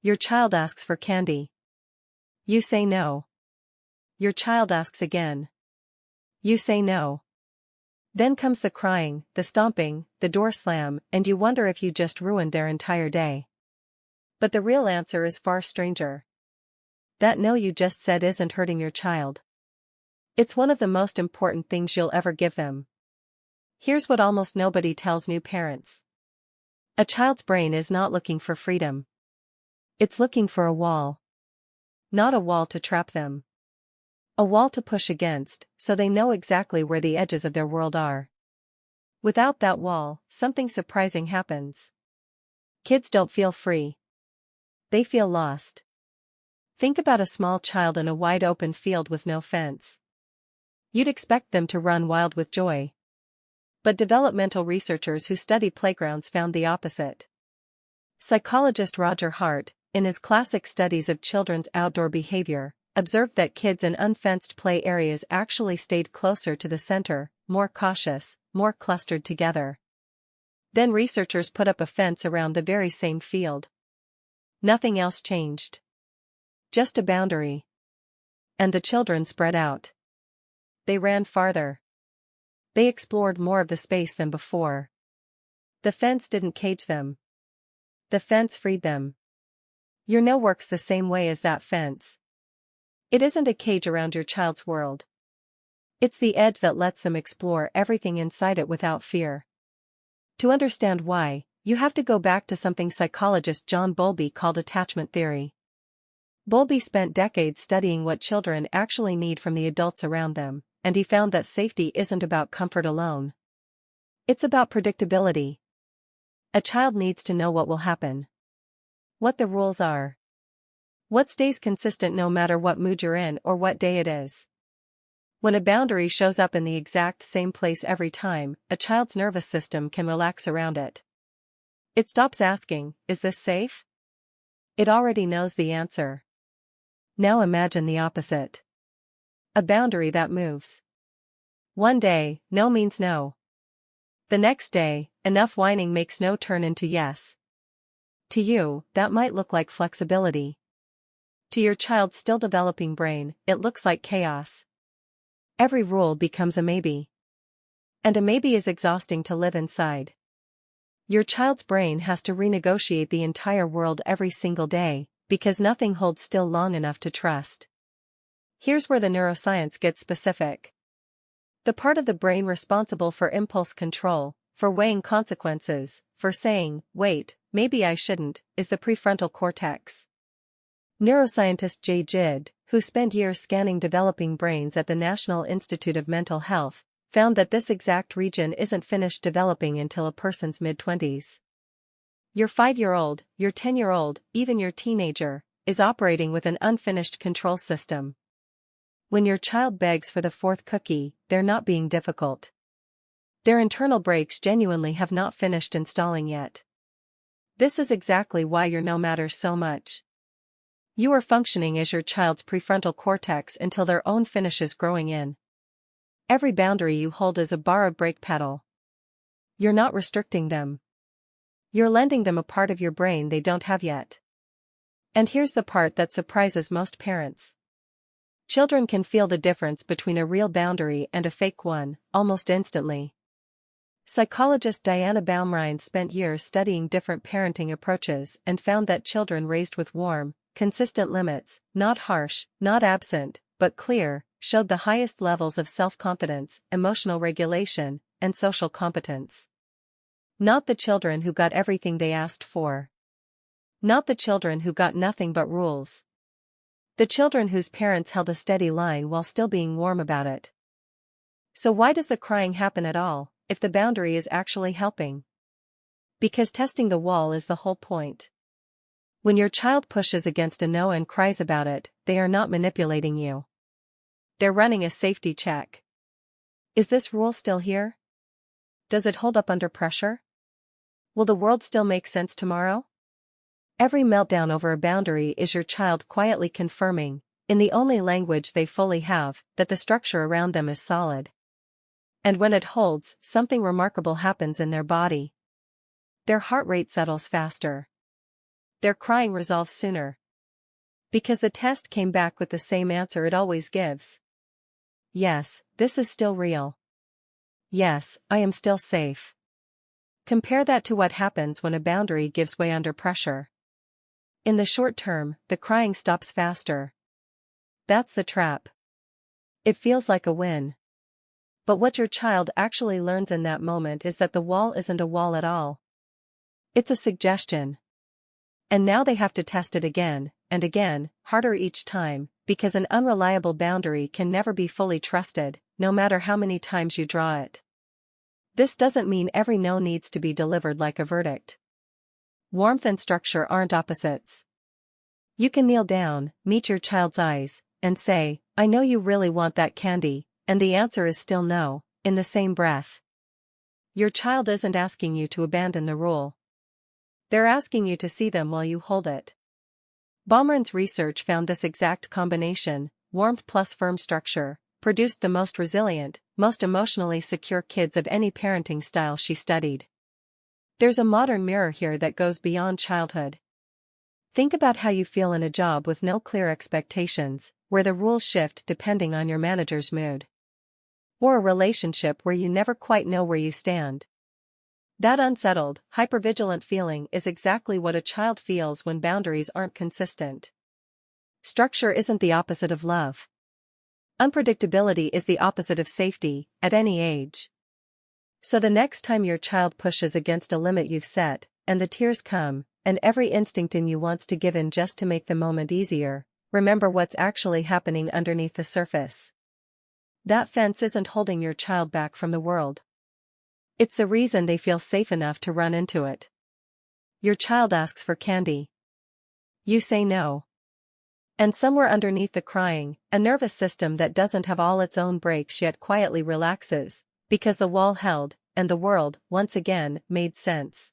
Your child asks for candy. You say no. Your child asks again. You say no. Then comes the crying, the stomping, the door slam, and you wonder if you just ruined their entire day. But the real answer is far stranger. That no you just said isn't hurting your child. It's one of the most important things you'll ever give them. Here's what almost nobody tells new parents. A child's brain is not looking for freedom. It's looking for a wall. Not a wall to trap them. A wall to push against, so they know exactly where the edges of their world are. Without that wall, something surprising happens. Kids don't feel free. They feel lost. Think about a small child in a wide open field with no fence. You'd expect them to run wild with joy. But developmental researchers who study playgrounds found the opposite. Psychologist Roger Hart, in his classic studies of children's outdoor behavior, observed that kids in unfenced play areas actually stayed closer to the center, more cautious, more clustered together. Then researchers put up a fence around the very same field. Nothing else changed. Just a boundary. And the children spread out. They ran farther. They explored more of the space than before. The fence didn't cage them. The fence freed them. Your no works the same way as that fence. It isn't a cage around your child's world. It's the edge that lets them explore everything inside it without fear. To understand why, you have to go back to something psychologist John Bowlby called attachment theory. Bowlby spent decades studying what children actually need from the adults around them, and he found that safety isn't about comfort alone. It's about predictability. A child needs to know what will happen. What the rules are. What stays consistent no matter what mood you're in or what day it is. When a boundary shows up in the exact same place every time, a child's nervous system can relax around it. It stops asking, "Is this safe?" It already knows the answer. Now imagine the opposite. A boundary that moves. One day, no means no. The next day, enough whining makes no turn into yes. To you, that might look like flexibility. To your child's still developing brain, it looks like chaos. Every rule becomes a maybe. And a maybe is exhausting to live inside. Your child's brain has to renegotiate the entire world every single day, because nothing holds still long enough to trust. Here's where the neuroscience gets specific. The part of the brain responsible for impulse control, for weighing consequences, for saying, "Wait, maybe I shouldn't," is the prefrontal cortex. Neuroscientist Jay Jid, who spent years scanning developing brains at the National Institute of Mental Health, found that this exact region isn't finished developing until a person's mid-20s. Your 5-year-old, your 10-year-old, even your teenager, is operating with an unfinished control system. When your child begs for the 4th cookie, they're not being difficult. Their internal brakes genuinely have not finished installing yet. This is exactly why your no matters so much. You are functioning as your child's prefrontal cortex until their own finishes growing in. Every boundary you hold is a bar of brake pedal. You're not restricting them. You're lending them a part of your brain they don't have yet. And here's the part that surprises most parents. Children can feel the difference between a real boundary and a fake one, almost instantly. Psychologist Diana Baumrind spent years studying different parenting approaches and found that children raised with warm, consistent limits, not harsh, not absent, but clear, showed the highest levels of self-confidence, emotional regulation, and social competence. Not the children who got everything they asked for. Not the children who got nothing but rules. The children whose parents held a steady line while still being warm about it. So why does the crying happen at all, if the boundary is actually helping? Because testing the wall is the whole point. When your child pushes against a no and cries about it, they are not manipulating you. They're running a safety check. Is this rule still here? Does it hold up under pressure? Will the world still make sense tomorrow? Every meltdown over a boundary is your child quietly confirming, in the only language they fully have, that the structure around them is solid. And when it holds, something remarkable happens in their body. Their heart rate settles faster. their crying resolves sooner. Because the test came back with the same answer it always gives. Yes, this is still real. Yes, I am still safe. Compare that to what happens when a boundary gives way under pressure. In the short term, the crying stops faster. That's the trap. It feels like a win. But what your child actually learns in that moment is that the wall isn't a wall at all. It's a suggestion. And now they have to test it again, and again, harder each time, because an unreliable boundary can never be fully trusted, no matter how many times you draw it. This doesn't mean every no needs to be delivered like a verdict. Warmth and structure aren't opposites. You can kneel down, meet your child's eyes, and say, "I know you really want that candy," and the answer is still no, in the same breath. Your child isn't asking you to abandon the rule. They're asking you to see them while you hold it. Baumrinn's research found this exact combination, warmth plus firm structure, produced the most resilient, most emotionally secure kids of any parenting style she studied. There's a modern mirror here that goes beyond childhood. Think about how you feel in a job with no clear expectations, where the rules shift depending on your manager's mood. Or a relationship where you never quite know where you stand. That unsettled, hypervigilant feeling is exactly what a child feels when boundaries aren't consistent. Structure isn't the opposite of love. Unpredictability is the opposite of safety, at any age. So the next time your child pushes against a limit you've set, and the tears come, and every instinct in you wants to give in just to make the moment easier, remember what's actually happening underneath the surface. That fence isn't holding your child back from the world. It's the reason they feel safe enough to run into it. Your child asks for candy. You say no. And somewhere underneath the crying, a nervous system that doesn't have all its own brakes yet quietly relaxes, because the wall held, and the world, once again, made sense.